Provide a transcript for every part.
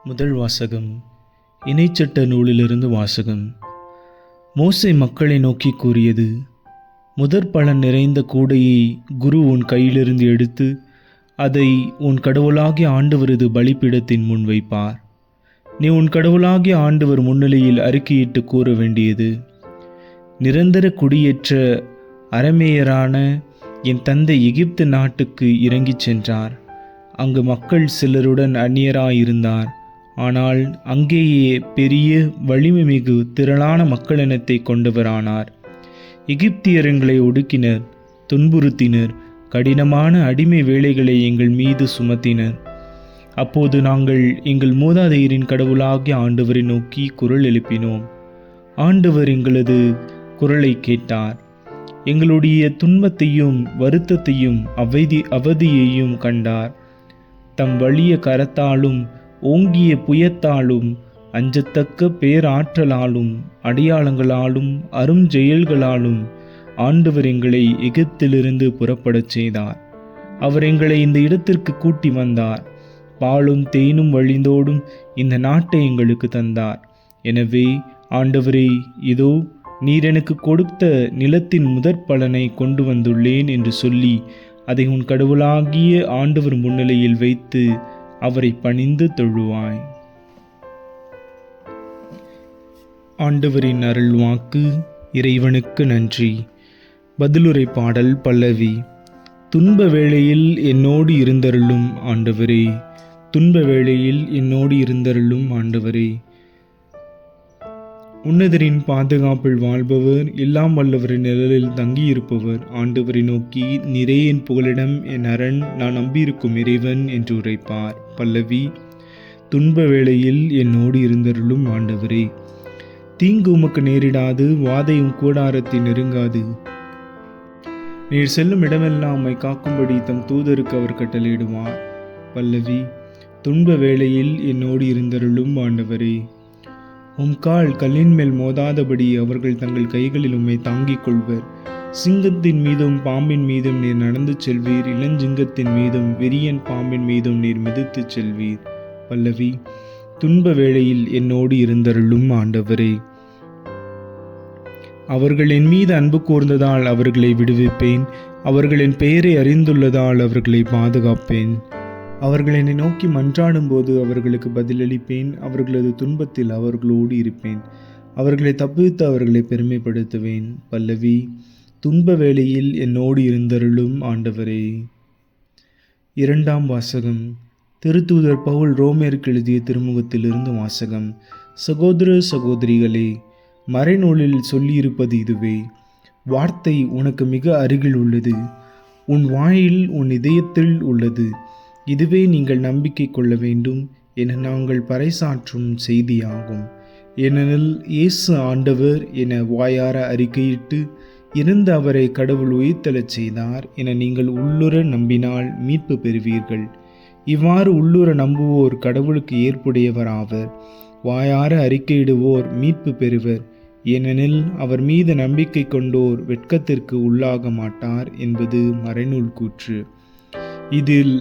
முதல் வாசகம். இணைச்சட்ட நூலிலிருந்து வாசகம். மோசே மக்களை நோக்கி கூறியது: முதற் பலன் நிறைந்த கூடையை குரு உன் கையிலிருந்து எடுத்து அதை உன் கடவுளாகிய ஆண்டவரது பலிபீடத்தின் முன் வைப்பார். நீ உன் கடவுளாகிய ஆண்டவர் முன்னிலையில் அறிக்கையிட்டு கூற வேண்டியது: நிரந்தர குடியேற்ற அரமேயரான என் தந்தை எகிப்து நாட்டுக்கு இறங்கிச் சென்றார். அங்கு மக்கள் சிலருடன் அந்நியராயிருந்தார். ஆனால் அங்கேயே பெரிய வலிமை மிகு திரளான மக்களினத்தை கொண்டவரானார். எகிப்தியர் எங்களை ஒடுக்கினர், துன்புறுத்தினர், கடினமான அடிமை வேலைகளை எங்கள் மீது சுமத்தினர். அப்போது நாங்கள் எங்கள் மூதாதையரின் கடவுளாகிய ஆண்டவரை நோக்கி குரல் எழுப்பினோம். ஆண்டவர் எங்களது குரலை கேட்டார். எங்களுடைய துன்பத்தையும் வருத்தத்தையும் அவதியையும் கண்டார். தம் வலிய கரத்தாலும் ஓங்கிய புயத்தாலும் அஞ்சத்தக்க பேராற்றலாலும் அடையாளங்களாலும் அரும் செயல்களாலும் ஆண்டவர் எங்களை எகிப்திலிருந்து புறப்படச் செய்தார். அவர் எங்களை இந்த இடத்திற்கு கூட்டி வந்தார். பாலும் தேனும் வழிந்தோடும் இந்த நாட்டை எங்களுக்கு தந்தார். எனவே ஆண்டவரே, இதோ நீர் எனக்கு கொடுத்த நிலத்தின் முதற் பலனை கொண்டு வந்துள்ளேன் என்று சொல்லி அதை உன் கடவுளாகிய ஆண்டவர் முன்னிலையில் வைத்து அவரை பணிந்து தொழுவாய். ஆண்டவரின் அருள் வாக்கு. இறைவனுக்கு நன்றி. பதிலுரை பாடல் பல்லவி. துன்ப வேளையில் என்னோடு இருந்தருளும் ஆண்டவரே, துன்ப வேளையில் என்னோடு இருந்தருளும் ஆண்டவரே. உன்னதரின் பாதுகாப்பில் வாழ்பவர், எல்லாம் வல்லவரின் நிழலில் தங்கியிருப்பவர் ஆண்டவரை நோக்கி: நீரே என் புகலிடம், என் அரண், நான் நம்பியிருக்கும் இறைவன் என்று உரைப்பார். பல்லவி. துன்ப வேளையில் என்னோடு இருந்தருளும் ஆண்டவரே. தீங்கு உமக்கு நேரிடாது, வாதையும் கூடாரத்தை நெருங்காது. நீர் செல்லும் இடமெல்லாம் உம்மை காக்கும்படி தம் தூதருக்கு அவர் கட்டளையிடுவார். பல்லவி. துன்ப வேளையில் என்னோடு இருந்தருளும் ஆண்டவரே. உம் கால் கல்லின் மேல் மோதாதபடி அவர்கள் தங்கள் கைகளில் உம்மை தாங்கிக் கொள்வர். சிங்கத்தின் மீதும் பாம்பின் மீதும் நீர் நடந்து செல்வீர். இளஞ்சிங்கத்தின் மீதும் விரியன் பாம்பின் மீதும் நீர் மிதித்து செல்வீர். பல்லவி. துன்ப வேளையில் என்னோடு இருந்தருளும் ஆண்டவரே. அவர்கள் என் மீது அன்பு கூர்ந்ததால் அவர்களை விடுவிப்பேன். அவர்களின் பெயரை அறிந்துள்ளதால் அவர்களை பாதுகாப்பேன். அவர்கள் என்னை நோக்கி மன்றாடும் போது அவர்களுக்கு பதிலளிப்பேன். அவர்களது துன்பத்தில் அவர்களோடு இருப்பேன். அவர்களை தப்புவித்து அவர்களை பெருமைப்படுத்துவேன். பல்லவி. துன்ப வேளையில் என்னோடு இருந்தருளும் ஆண்டவரே. இரண்டாம் வாசகம். திருத்தூதர் பவுல் ரோமேருக்கு எழுதிய திருமுகத்திலிருந்து வாசகம். சகோதர சகோதரிகளே, மறைநூலில் சொல்லியிருப்பது இதுவே: வார்த்தை உனக்கு மிக அருகில் உள்ளது, உன் வாயில் உன் இதயத்தில் உள்ளது. இதுவே நீங்கள் நம்பிக்கை கொள்ள வேண்டும் என நாங்கள் பறைசாற்றும் செய்தியாகும். ஏனெனில் இயேசு ஆண்டவர் என வாயார அறிக்கையிட்டு இறந்த அவரை கடவுள் உயிர்த்தெழச் செய்தார் என நீங்கள் உள்ளுர நம்பினால் மீட்பு பெறுவீர்கள். இவ்வாறு உள்ளுர நம்புவோர் கடவுளுக்கு ஏற்புடையவர் ஆவர். வாயார அறிக்கையிடுவோர் மீட்பு பெறுவர். ஏனெனில் அவர் மீது நம்பிக்கை கொண்டோர் வெட்கத்திற்கு உள்ளாக மாட்டார் என்பது மறைநூல் கூற்று. இதில்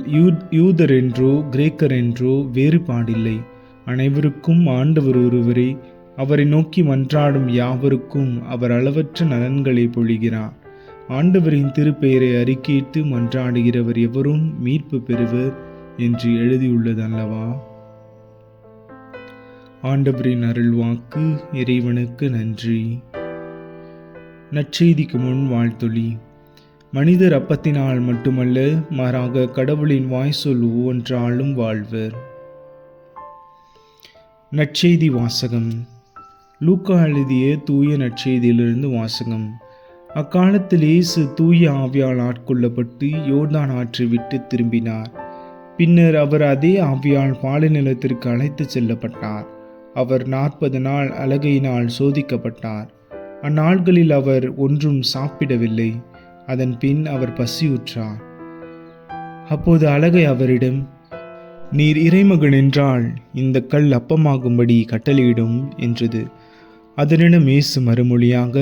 யூதர் என்றோ கிரேக்கர் என்றோ வேறுபாடில்லை. அனைவருக்கும் ஆண்டவர் ஒருவரே. அவரை நோக்கி மன்றாடும் யாவருக்கும் அவர் அளவற்ற நலன்களை பொழிகிறார். ஆண்டவரின் திருப்பெயரை அறிக்கையிட்டு மன்றாடுகிறவர் எவரும் மீட்பு பெறுவர் என்று எழுதியுள்ளது அல்லவா? ஆண்டவரின் அருள் வாக்கு. இறைவனுக்கு நன்றி. நற்செய்திக்கு முன் வாழ்த்தொலி. மனிதர் அப்பத்தினால் மட்டுமல்ல, மாறாக கடவுளின் வாய்ச்சொல் ஒவ்வொன்றாலும் வாழ்வர். நற்செய்தி வாசகம். லூக்கா எழுதிய தூய நற்செய்தியிலிருந்து வாசகம். அக்காலத்தில் இயேசு தூய ஆவியால் ஆட்கொள்ளப்பட்டு யோர்தான் ஆற்றை விட்டு திரும்பினார். பின்னர் அவர் அதே ஆவியால் பாலைநிலத்திற்கு அழைத்துச் செல்லப்பட்டார். அவர் 40 நாள் அலகையினால் சோதிக்கப்பட்டார். அந்நாள்களில் அவர் ஒன்றும் சாப்பிடவில்லை. அதன் பின் அவர் பசியுற்றார். அப்போது அலகை அவரிடம்: நீர் இறைமகன் என்றால் இந்த கல் அப்பமாகும்படி கட்டளையிடும் என்றது. அதனிடம் இயேசு மறுமொழியாக: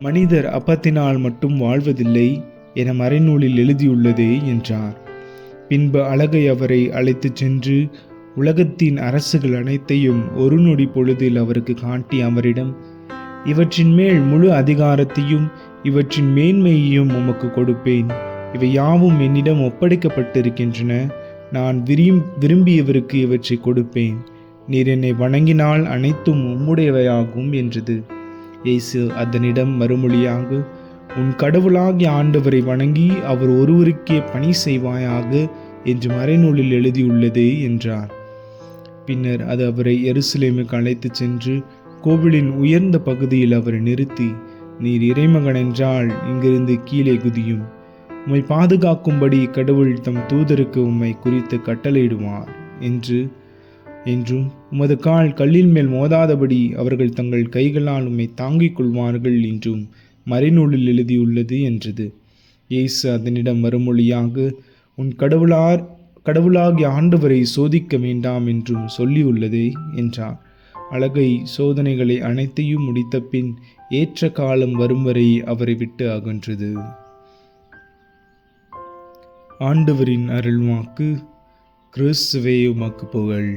மனிதர் அப்பத்தினால் மட்டும் வாழ்வதில்லை என மறைநூலில் எழுதியுள்ளதே என்றார். பின்பு அலகை அவரை அழைத்துச் சென்று உலகத்தின் அரசுகள் அனைத்தையும் ஒரு நொடி பொழுதில் அவருக்கு காட்டி அவரிடம், இவற்றின் மேல் முழு அதிகாரத்தையும் இவற்றின் மேன்மையையும் உமக்கு கொடுப்பேன். இவை யாவும் என்னிடம் ஒப்படைக்கப்பட்டிருக்கின்றன. நான் விரும்பியவருக்கு இவற்றை கொடுப்பேன். நீர் என்னை வணங்கினால் அனைத்தும் உம்முடையவையாகும் என்றது. இயேசு அதனிடம் மறுமொழியாக, உன் கடவுளாகிய ஆண்டவரை வணங்கி அவர் ஒருவருக்கே பணி செய்வாயாக என்று மறைநூலில் எழுதியுள்ளது என்றார். பின்னர் அது அவரை எருசலேமுக்கு அழைத்துச் சென்று கோவிலின் உயர்ந்த பகுதியில் அவரை நிறுத்தி, நீர் இறைமகன் என்றால் இங்கிருந்து கீழே குதியும். உம்மை பாதுகாக்கும்படி கடவுள் தம் தூதருக்கு உம்மை குறித்து கட்டளையிடுவார் என்றும் உமது கால் கல்லின் மேல் மோதாதபடி அவர்கள் தங்கள் கைகளால் உம்மை தாங்கிக் கொள்வார்கள் என்றும் மறைநூலில் எழுதியுள்ளது என்றது. இயேசு அதனிடம் மறுமொழியாக, உன் கடவுளாகிய ஆண்டவரை சோதிக்க வேண்டாம் என்றும் சொல்லியுள்ளதே என்றார். அழகை சோதனைகளை அனைத்தையும் முடித்த பின் ஏற்ற காலம் வரும் வரை அவரை விட்டு அகன்றது. ஆண்டவரின் அருள்வாக்கு. கிறிஸ்துவே உமக்கு புகழ்.